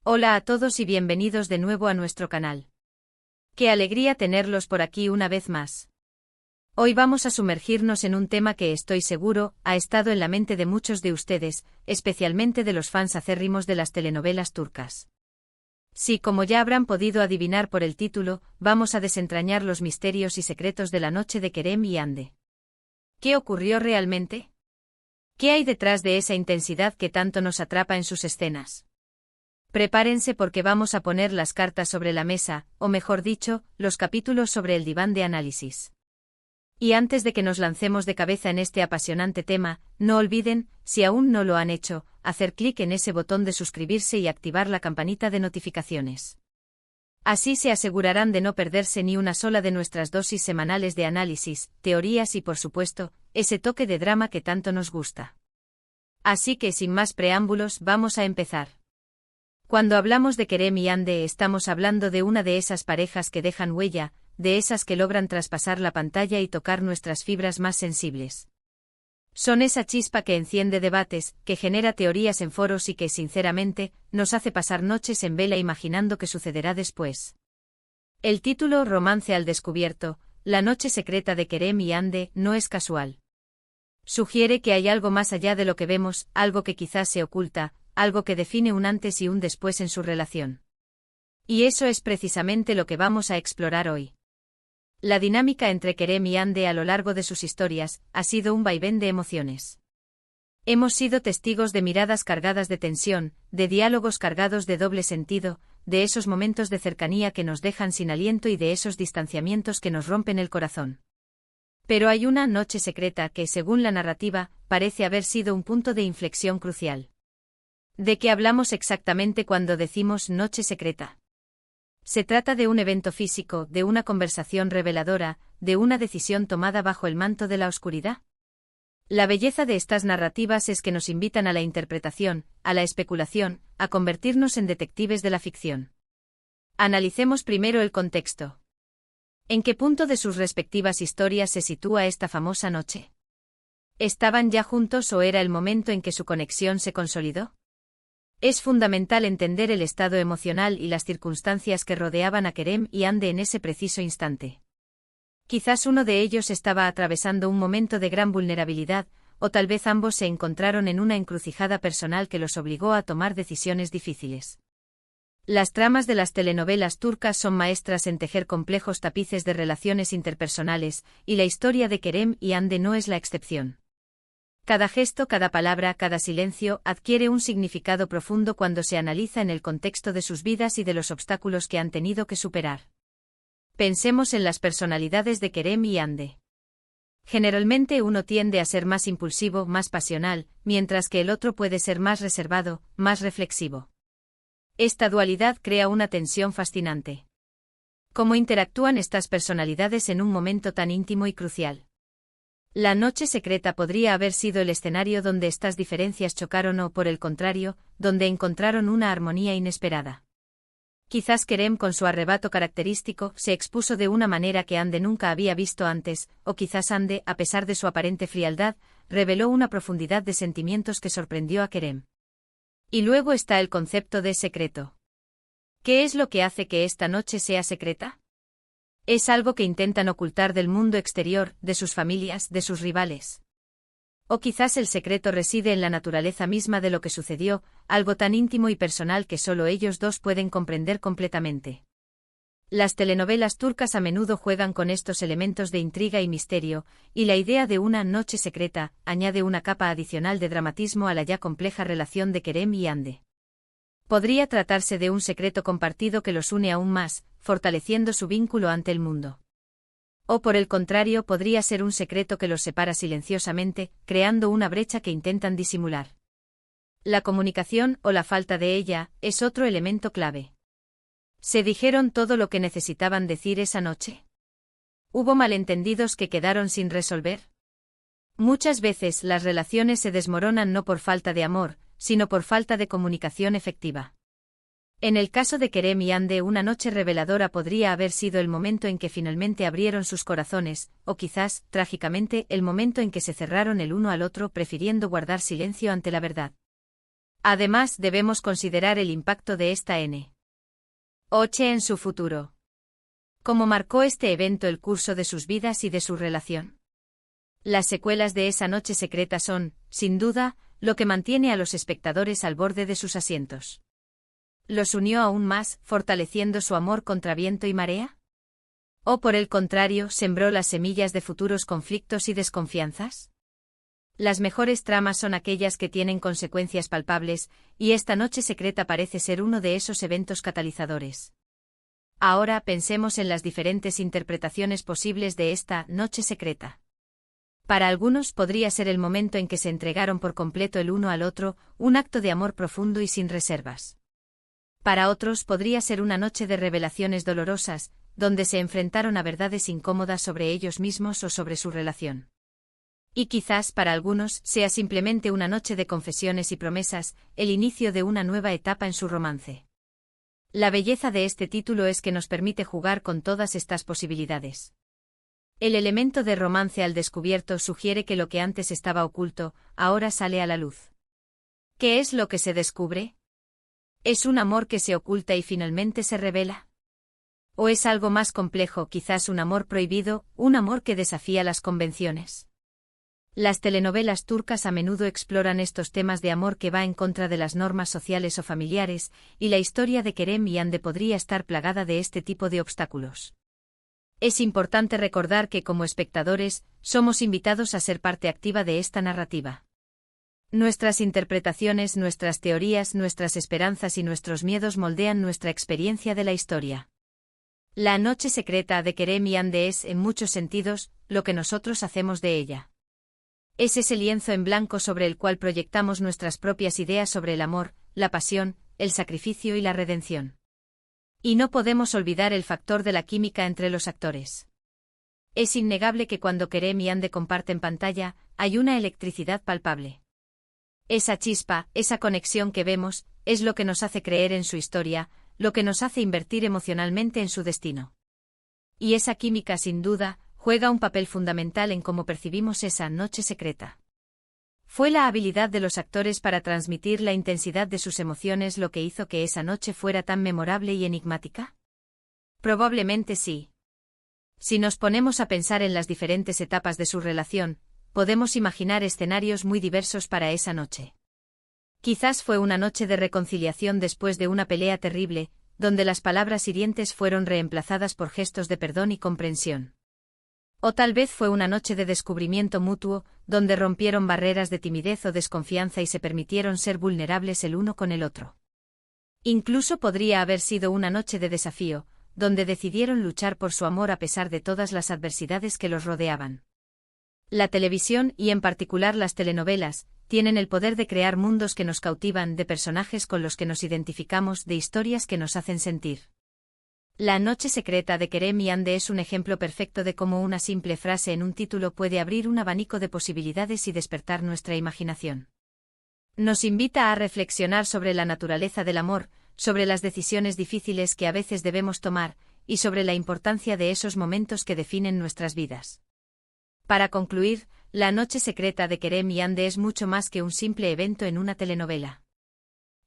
Hola a todos y bienvenidos de nuevo a nuestro canal. Qué alegría tenerlos por aquí una vez más. Hoy vamos a sumergirnos en un tema que estoy seguro ha estado en la mente de muchos de ustedes, especialmente de los fans acérrimos de las telenovelas turcas. Sí, como ya habrán podido adivinar por el título, vamos a desentrañar los misterios y secretos de la noche de Kerem y Hande. ¿Qué ocurrió realmente? ¿Qué hay detrás de esa intensidad que tanto nos atrapa en sus escenas? Prepárense porque vamos a poner las cartas sobre la mesa, o mejor dicho, los capítulos sobre el diván de análisis. Y antes de que nos lancemos de cabeza en este apasionante tema, no olviden, si aún no lo han hecho, hacer clic en ese botón de suscribirse y activar la campanita de notificaciones. Así se asegurarán de no perderse ni una sola de nuestras dosis semanales de análisis, teorías y por supuesto, ese toque de drama que tanto nos gusta. Así que sin más preámbulos, vamos a empezar. Cuando hablamos de Kerem y Hande estamos hablando de una de esas parejas que dejan huella, de esas que logran traspasar la pantalla y tocar nuestras fibras más sensibles. Son esa chispa que enciende debates, que genera teorías en foros y que, sinceramente, nos hace pasar noches en vela imaginando qué sucederá después. El título Romance al descubierto, la noche secreta de Kerem y Hande, no es casual. Sugiere que hay algo más allá de lo que vemos, algo que quizás se oculta, algo que define un antes y un después en su relación. Y eso es precisamente lo que vamos a explorar hoy. La dinámica entre Kerem y Hande a lo largo de sus historias ha sido un vaivén de emociones. Hemos sido testigos de miradas cargadas de tensión, de diálogos cargados de doble sentido, de esos momentos de cercanía que nos dejan sin aliento y de esos distanciamientos que nos rompen el corazón. Pero hay una noche secreta que, según la narrativa, parece haber sido un punto de inflexión crucial. ¿De qué hablamos exactamente cuando decimos noche secreta? Se trata de un evento físico, de una conversación reveladora, de una decisión tomada bajo el manto de la oscuridad. La belleza de estas narrativas es que nos invitan a la interpretación, a la especulación, a convertirnos en detectives de la ficción. Analicemos primero el contexto. ¿En qué punto de sus respectivas historias se sitúa esta famosa noche? ¿Estaban ya juntos o era el momento en que su conexión se consolidó? Es fundamental entender el estado emocional y las circunstancias que rodeaban a Kerem y Hande en ese preciso instante. Quizás uno de ellos estaba atravesando un momento de gran vulnerabilidad, o tal vez ambos se encontraron en una encrucijada personal que los obligó a tomar decisiones difíciles. Las tramas de las telenovelas turcas son maestras en tejer complejos tapices de relaciones interpersonales, y la historia de Kerem y Hande no es la excepción. Cada gesto, cada palabra, cada silencio adquiere un significado profundo cuando se analiza en el contexto de sus vidas y de los obstáculos que han tenido que superar. Pensemos en las personalidades de Kerem y Hande. Generalmente uno tiende a ser más impulsivo, más pasional, mientras que el otro puede ser más reservado, más reflexivo. Esta dualidad crea una tensión fascinante. ¿Cómo interactúan estas personalidades en un momento tan íntimo y crucial? La noche secreta podría haber sido el escenario donde estas diferencias chocaron o, por el contrario, donde encontraron una armonía inesperada. Quizás Kerem, con su arrebato característico, se expuso de una manera que Hande nunca había visto antes, o quizás Hande, a pesar de su aparente frialdad, reveló una profundidad de sentimientos que sorprendió a Kerem. Y luego está el concepto de secreto. ¿Qué es lo que hace que esta noche sea secreta? Es algo que intentan ocultar del mundo exterior, de sus familias, de sus rivales. O quizás el secreto reside en la naturaleza misma de lo que sucedió, algo tan íntimo y personal que solo ellos dos pueden comprender completamente. Las telenovelas turcas a menudo juegan con estos elementos de intriga y misterio, y la idea de una noche secreta añade una capa adicional de dramatismo a la ya compleja relación de Kerem y Hande. Podría tratarse de un secreto compartido que los une aún más, fortaleciendo su vínculo ante el mundo. O por el contrario, podría ser un secreto que los separa silenciosamente, creando una brecha que intentan disimular. La comunicación, o la falta de ella, es otro elemento clave. ¿Se dijeron todo lo que necesitaban decir esa noche? ¿Hubo malentendidos que quedaron sin resolver? Muchas veces las relaciones se desmoronan no por falta de amor, sino por falta de comunicación efectiva. En el caso de Kerem y Hande, una noche reveladora podría haber sido el momento en que finalmente abrieron sus corazones, o quizás, trágicamente, el momento en que se cerraron el uno al otro prefiriendo guardar silencio ante la verdad. Además, debemos considerar el impacto de esta noche en su futuro. ¿Cómo marcó este evento el curso de sus vidas y de su relación? Las secuelas de esa noche secreta son, sin duda, lo que mantiene a los espectadores al borde de sus asientos. ¿Los unió aún más, fortaleciendo su amor contra viento y marea? ¿O por el contrario, sembró las semillas de futuros conflictos y desconfianzas? Las mejores tramas son aquellas que tienen consecuencias palpables, y esta noche secreta parece ser uno de esos eventos catalizadores. Ahora pensemos en las diferentes interpretaciones posibles de esta noche secreta. Para algunos podría ser el momento en que se entregaron por completo el uno al otro, un acto de amor profundo y sin reservas. Para otros podría ser una noche de revelaciones dolorosas, donde se enfrentaron a verdades incómodas sobre ellos mismos o sobre su relación. Y quizás para algunos sea simplemente una noche de confesiones y promesas, el inicio de una nueva etapa en su romance. La belleza de este título es que nos permite jugar con todas estas posibilidades. El elemento de romance al descubierto sugiere que lo que antes estaba oculto, ahora sale a la luz. ¿Qué es lo que se descubre? ¿Es un amor que se oculta y finalmente se revela? ¿O es algo más complejo, quizás un amor prohibido, un amor que desafía las convenciones? Las telenovelas turcas a menudo exploran estos temas de amor que va en contra de las normas sociales o familiares, y la historia de Kerem y Hande podría estar plagada de este tipo de obstáculos. Es importante recordar que como espectadores, somos invitados a ser parte activa de esta narrativa. Nuestras interpretaciones, nuestras teorías, nuestras esperanzas y nuestros miedos moldean nuestra experiencia de la historia. La noche secreta de Kerem y Hande es, en muchos sentidos, lo que nosotros hacemos de ella. Es ese lienzo en blanco sobre el cual proyectamos nuestras propias ideas sobre el amor, la pasión, el sacrificio y la redención. Y no podemos olvidar el factor de la química entre los actores. Es innegable que cuando Kerem y Hande comparten pantalla, hay una electricidad palpable. Esa chispa, esa conexión que vemos, es lo que nos hace creer en su historia, lo que nos hace invertir emocionalmente en su destino. Y esa química, sin duda, juega un papel fundamental en cómo percibimos esa noche secreta. ¿Fue la habilidad de los actores para transmitir la intensidad de sus emociones lo que hizo que esa noche fuera tan memorable y enigmática? Probablemente sí. Si nos ponemos a pensar en las diferentes etapas de su relación, podemos imaginar escenarios muy diversos para esa noche. Quizás fue una noche de reconciliación después de una pelea terrible, donde las palabras hirientes fueron reemplazadas por gestos de perdón y comprensión. O tal vez fue una noche de descubrimiento mutuo, donde rompieron barreras de timidez o desconfianza y se permitieron ser vulnerables el uno con el otro. Incluso podría haber sido una noche de desafío, donde decidieron luchar por su amor a pesar de todas las adversidades que los rodeaban. La televisión, y en particular las telenovelas, tienen el poder de crear mundos que nos cautivan, de personajes con los que nos identificamos, de historias que nos hacen sentir. La noche secreta de Kerem y Hande es un ejemplo perfecto de cómo una simple frase en un título puede abrir un abanico de posibilidades y despertar nuestra imaginación. Nos invita a reflexionar sobre la naturaleza del amor, sobre las decisiones difíciles que a veces debemos tomar, y sobre la importancia de esos momentos que definen nuestras vidas. Para concluir, la noche secreta de Kerem y Hande es mucho más que un simple evento en una telenovela.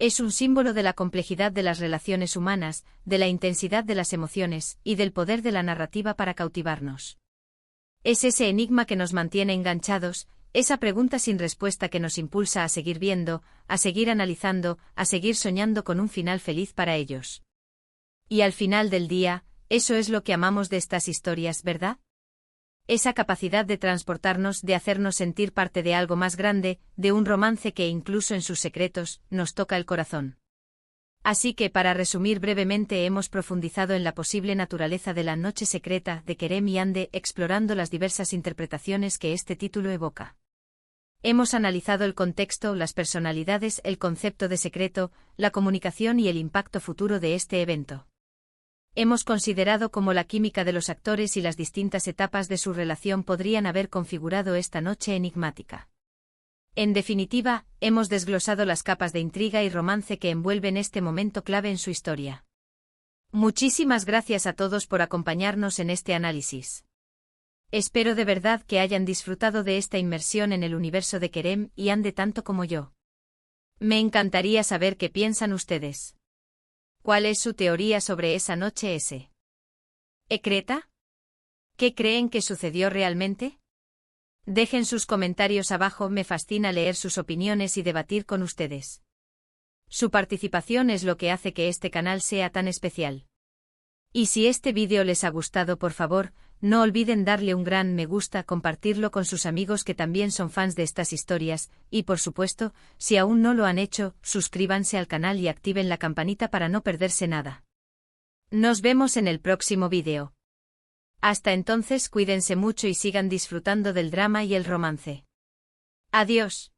Es un símbolo de la complejidad de las relaciones humanas, de la intensidad de las emociones, y del poder de la narrativa para cautivarnos. Es ese enigma que nos mantiene enganchados, esa pregunta sin respuesta que nos impulsa a seguir viendo, a seguir analizando, a seguir soñando con un final feliz para ellos. Y al final del día, eso es lo que amamos de estas historias, ¿verdad? Esa capacidad de transportarnos, de hacernos sentir parte de algo más grande, de un romance que incluso en sus secretos, nos toca el corazón. Así que para resumir brevemente hemos profundizado en la posible naturaleza de la noche secreta de Kerem y Hande explorando las diversas interpretaciones que este título evoca. Hemos analizado el contexto, las personalidades, el concepto de secreto, la comunicación y el impacto futuro de este evento. Hemos considerado cómo la química de los actores y las distintas etapas de su relación podrían haber configurado esta noche enigmática. En definitiva, hemos desglosado las capas de intriga y romance que envuelven este momento clave en su historia. Muchísimas gracias a todos por acompañarnos en este análisis. Espero de verdad que hayan disfrutado de esta inmersión en el universo de Kerem y Hande tanto como yo. Me encantaría saber qué piensan ustedes. ¿Cuál es su teoría sobre esa noche secreta? ¿Qué creen que sucedió realmente? Dejen sus comentarios abajo, me fascina leer sus opiniones y debatir con ustedes. Su participación es lo que hace que este canal sea tan especial. Y si este vídeo les ha gustado, por favor, no olviden darle un gran me gusta, compartirlo con sus amigos que también son fans de estas historias, y por supuesto, si aún no lo han hecho, suscríbanse al canal y activen la campanita para no perderse nada. Nos vemos en el próximo vídeo. Hasta entonces, cuídense mucho y sigan disfrutando del drama y el romance. Adiós.